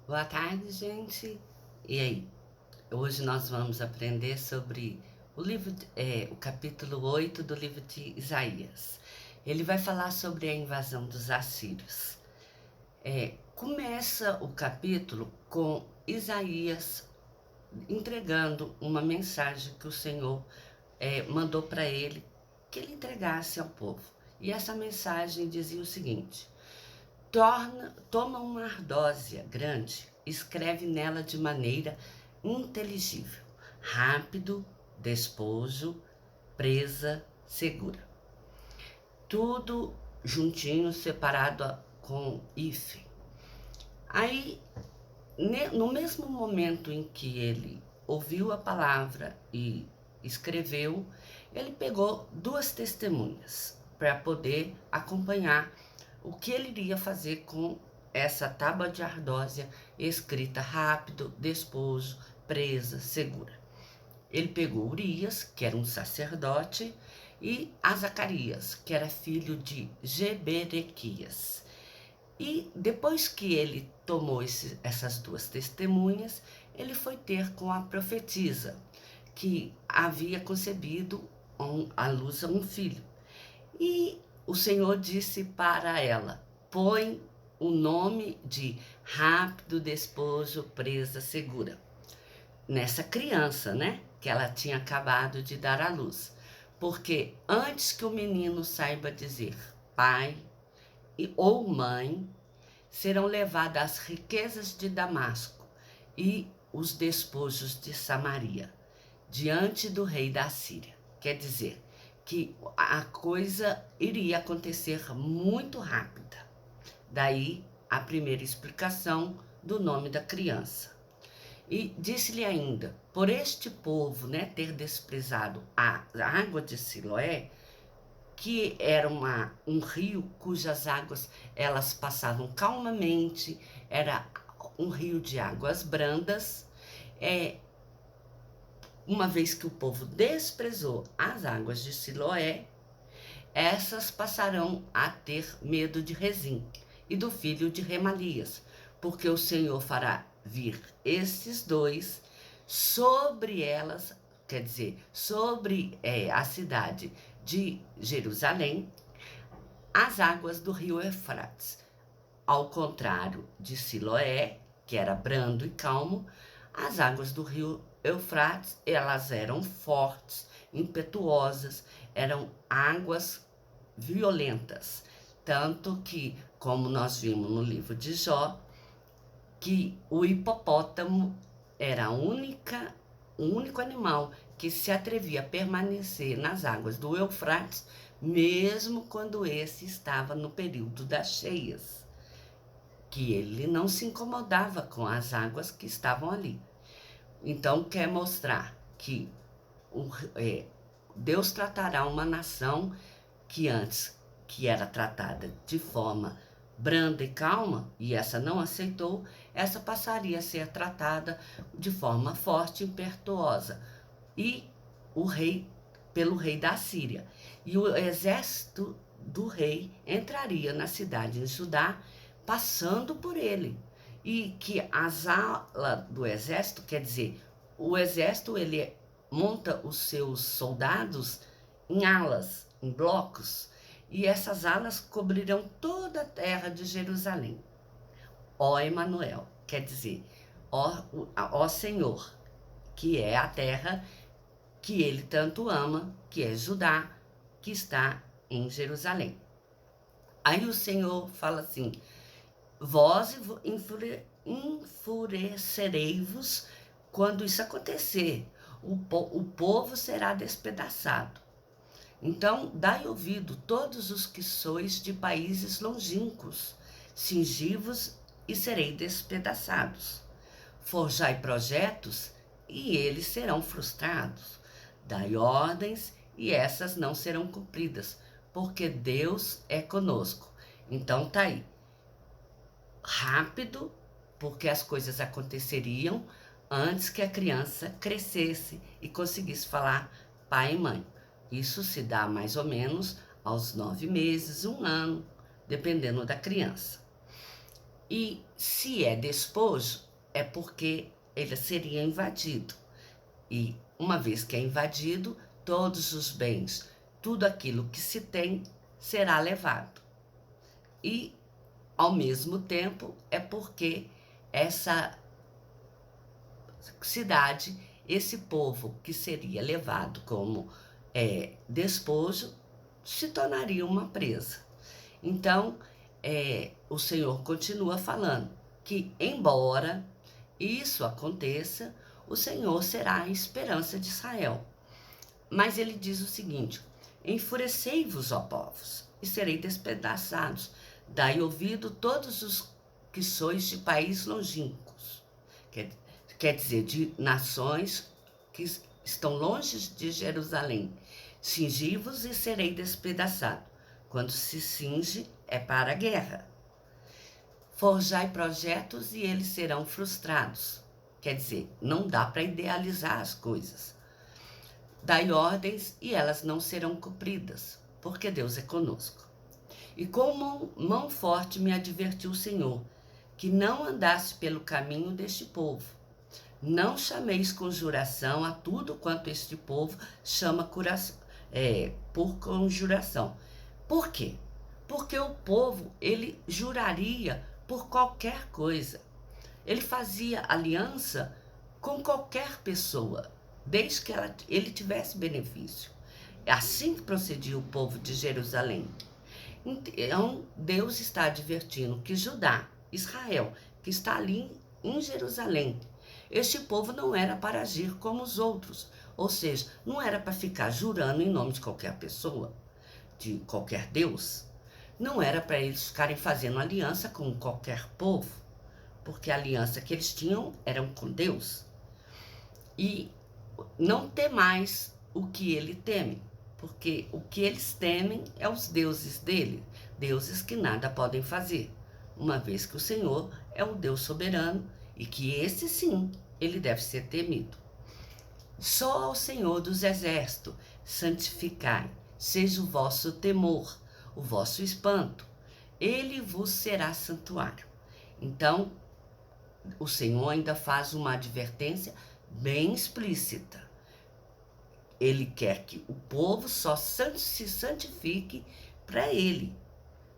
Boa tarde, gente. E aí? Hoje nós vamos aprender sobre o capítulo 8 do livro de Isaías. Ele vai falar sobre a invasão dos assírios. Começa o capítulo com Isaías entregando uma mensagem que o Senhor mandou para ele que ele entregasse ao povo. E essa mensagem dizia o seguinte: toma uma ardósia grande, escreve nela de maneira inteligível, rápido, despojo, presa, segura. Tudo juntinho, separado com hífen. Aí, no mesmo momento em que ele ouviu a palavra e escreveu, ele pegou duas testemunhas para poder acompanhar o que ele iria fazer com essa tábua de ardósia escrita rápido, despojo, presa, segura. Ele pegou Urias, que era um sacerdote, e a Zacarias, que era filho de Geberequias. E depois que ele tomou essas duas testemunhas, ele foi ter com a profetisa, que havia concebido à luz a um filho. E o Senhor disse para ela: põe o nome de rápido, despojo, presa, segura, nessa criança, né? Que ela tinha acabado de dar à luz. Porque antes que o menino saiba dizer pai ou mãe, serão levadas as riquezas de Damasco e os despojos de Samaria diante do rei da Síria. Quer dizer que a coisa iria acontecer muito rápida. Daí a primeira explicação do nome da criança. E disse-lhe ainda: por este povo, né, ter desprezado a água de Siloé, que era um rio cujas águas elas passavam calmamente, era um rio de águas brandas. Uma vez que o povo desprezou as águas de Siloé, essas passarão a ter medo de Rezim e do filho de Remalias, porque o Senhor fará vir esses dois sobre elas, quer dizer, sobre a cidade de Jerusalém, as águas do rio Eufrates. Ao contrário de Siloé, que era brando e calmo, as águas do rio Eufrates, elas eram fortes, impetuosas, eram águas violentas. Tanto que, como nós vimos no livro de Jó, que o hipopótamo era o único animal que se atrevia a permanecer nas águas do Eufrates, mesmo quando esse estava no período das cheias, que ele não se incomodava com as águas que estavam ali. Então, quer mostrar que Deus tratará uma nação que antes, que era tratada de forma branda e calma, e essa não aceitou, essa passaria a ser tratada de forma forte e impetuosa. E o rei, pelo rei da Síria. E o exército do rei entraria na cidade de Judá, passando por ele. E que as alas do exército, quer dizer, o exército ele monta os seus soldados em alas, em blocos, e essas alas cobrirão toda a terra de Jerusalém. Ó Emanuel, quer dizer, ó Senhor, que é a terra que ele tanto ama, que é Judá, que está em Jerusalém. Aí o Senhor fala assim: vós enfurecerei-vos quando isso acontecer, o povo será despedaçado. Então, dai ouvido, todos os que sois de países longínquos, cingi-vos e serei despedaçados. Forjai projetos e eles serão frustrados. Dai ordens e essas não serão cumpridas, porque Deus é conosco. Então tá aí. Rápido, porque as coisas aconteceriam antes que a criança crescesse e conseguisse falar pai e mãe. Isso se dá mais ou menos aos 9 meses, 1 ano, dependendo da criança. E se é despojo, é porque ele seria invadido. E uma vez que é invadido, todos os bens, tudo aquilo que se tem, será levado. E, ao mesmo tempo, é porque essa cidade, esse povo que seria levado como despojo, se tornaria uma presa. Então, o Senhor continua falando que, embora isso aconteça, o Senhor será a esperança de Israel. Mas ele diz o seguinte: enfurecei-vos, ó povos, e serei despedaçados. Dai ouvido todos os que sois de países longínquos. Quer dizer, de nações que estão longe de Jerusalém. Cingi-vos e serei despedaçado. Quando se cinge, é para a guerra. Forjai projetos e eles serão frustrados. Quer dizer, não dá para idealizar as coisas. Dai ordens e elas não serão cumpridas, porque Deus é conosco. E com mão forte me advertiu o Senhor, que não andasse pelo caminho deste povo. Não chameis conjuração a tudo quanto este povo chama por conjuração. Por quê? Porque o povo, ele juraria por qualquer coisa. Ele fazia aliança com qualquer pessoa, desde que ele tivesse benefício. É assim que procedia o povo de Jerusalém. Então, Deus está advertindo que Judá, Israel, que está ali em Jerusalém, este povo não era para agir como os outros, ou seja, não era para ficar jurando em nome de qualquer pessoa, de qualquer Deus. Não era para eles ficarem fazendo aliança com qualquer povo, porque a aliança que eles tinham era com Deus. E não temais o que ele teme, porque o que eles temem é os deuses dele, deuses que nada podem fazer, uma vez que o Senhor é o Deus soberano e que esse sim, ele deve ser temido. Só ao Senhor dos exércitos santificai, seja o vosso temor, o vosso espanto, ele vos será santuário. Então, o Senhor ainda faz uma advertência bem explícita. Ele quer que o povo só se santifique para ele,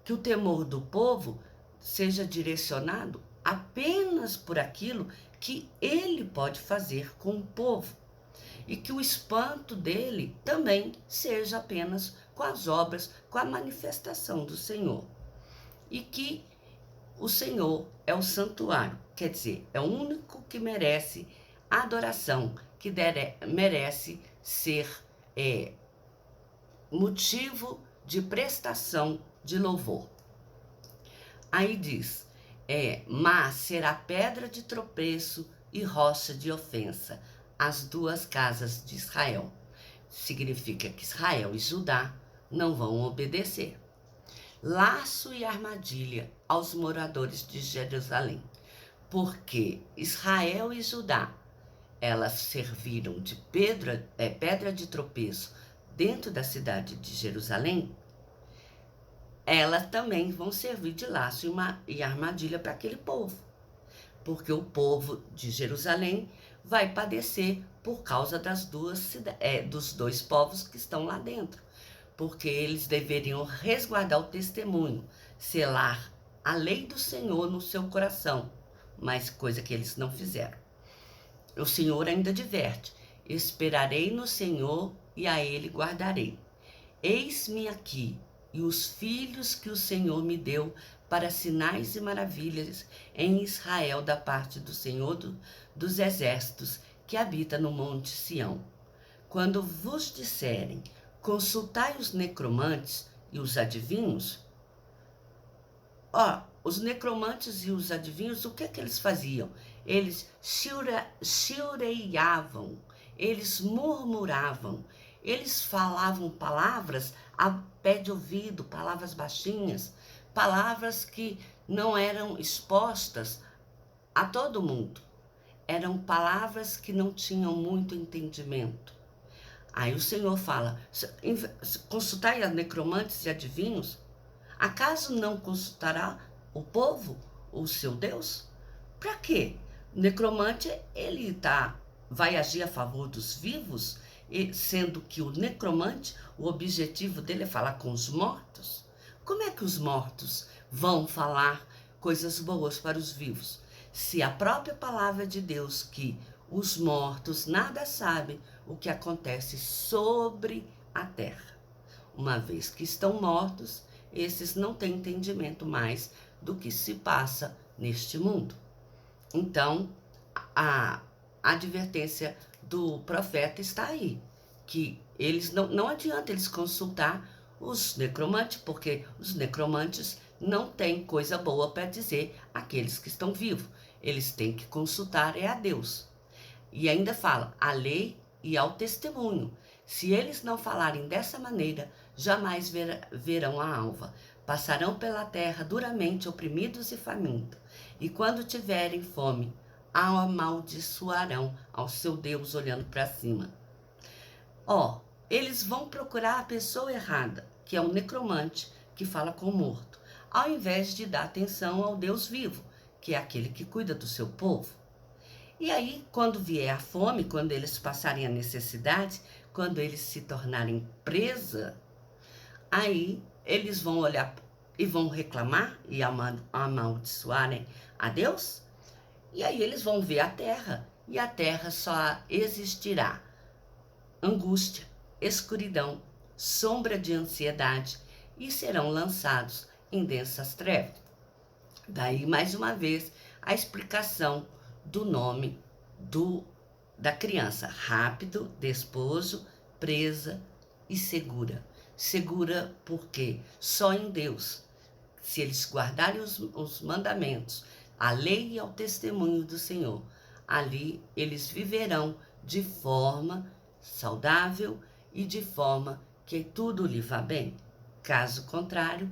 que o temor do povo seja direcionado apenas por aquilo que ele pode fazer com o povo, e que o espanto dele também seja apenas com as obras, com a manifestação do Senhor. E que o Senhor é o santuário, quer dizer, é o único que merece adoração, que merece ser motivo de prestação de louvor. Aí diz, mas será pedra de tropeço e rocha de ofensa, as duas casas de Israel. Significa que Israel e Judá não vão obedecer. Laço e armadilha aos moradores de Jerusalém, porque Israel e Judá, elas serviram de pedra de tropeço dentro da cidade de Jerusalém, elas também vão servir de laço e armadilha para aquele povo, porque o povo de Jerusalém vai padecer por causa dos dois povos que estão lá dentro, porque eles deveriam resguardar o testemunho, selar a lei do Senhor no seu coração, mas coisa que eles não fizeram. O Senhor ainda adverte: esperarei no Senhor e a ele guardarei. Eis-me aqui e os filhos que o Senhor me deu para sinais e maravilhas em Israel da parte do Senhor dos exércitos que habita no monte Sião. Quando vos disserem, consultai os necromantes e os adivinhos. Os necromantes e os adivinhos, o que é que eles faziam? Eles chiureiavam, eles murmuravam, eles falavam palavras a pé de ouvido, palavras baixinhas, palavras que não eram expostas a todo mundo. Eram palavras que não tinham muito entendimento. Aí o Senhor fala, consultai a necromantes e adivinhos? Acaso não consultará o povo, o seu Deus? Para quê? O necromante, vai agir a favor dos vivos, sendo que o necromante, o objetivo dele é falar com os mortos? Como é que os mortos vão falar coisas boas para os vivos? Se a própria palavra de Deus, que os mortos nada sabem o que acontece sobre a terra. Uma vez que estão mortos, esses não têm entendimento mais do que se passa neste mundo. Então, a advertência do profeta está aí, que eles não adianta eles consultar os necromantes, porque os necromantes não têm coisa boa para dizer àqueles que estão vivos. Eles têm que consultar a Deus. E ainda fala, a lei e ao testemunho. Se eles não falarem dessa maneira, jamais verão a alva. Passarão pela terra duramente oprimidos e famintos. E quando tiverem fome, amaldiçoarão ao seu Deus olhando para cima. Eles vão procurar a pessoa errada, que é o necromante, que fala com o morto, ao invés de dar atenção ao Deus vivo, que é aquele que cuida do seu povo. E aí, quando vier a fome, quando eles passarem a necessidade, quando eles se tornarem presa, aí eles vão olhar e vão reclamar e amaldiçoarem a Deus. E aí eles vão ver a terra, e a terra só existirá angústia, escuridão, sombra de ansiedade, e serão lançados em densas trevas. Daí, mais uma vez, a explicação do nome da criança: rápido, despojo, presa e segura. Segura porque só em Deus, se eles guardarem os mandamentos, a lei e ao testemunho do Senhor, ali eles viverão de forma saudável e de forma que tudo lhe vá bem. Caso contrário,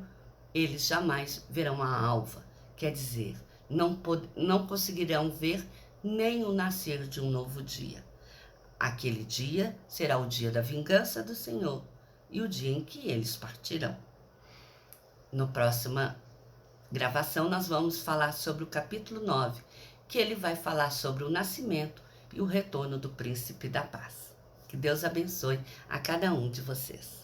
eles jamais verão a alva, quer dizer, não conseguirão ver nem o nascer de um novo dia. Aquele dia será o dia da vingança do Senhor e o dia em que eles partirão. Na próxima gravação, nós vamos falar sobre o capítulo 9, que ele vai falar sobre o nascimento e o retorno do Príncipe da Paz. Que Deus abençoe a cada um de vocês.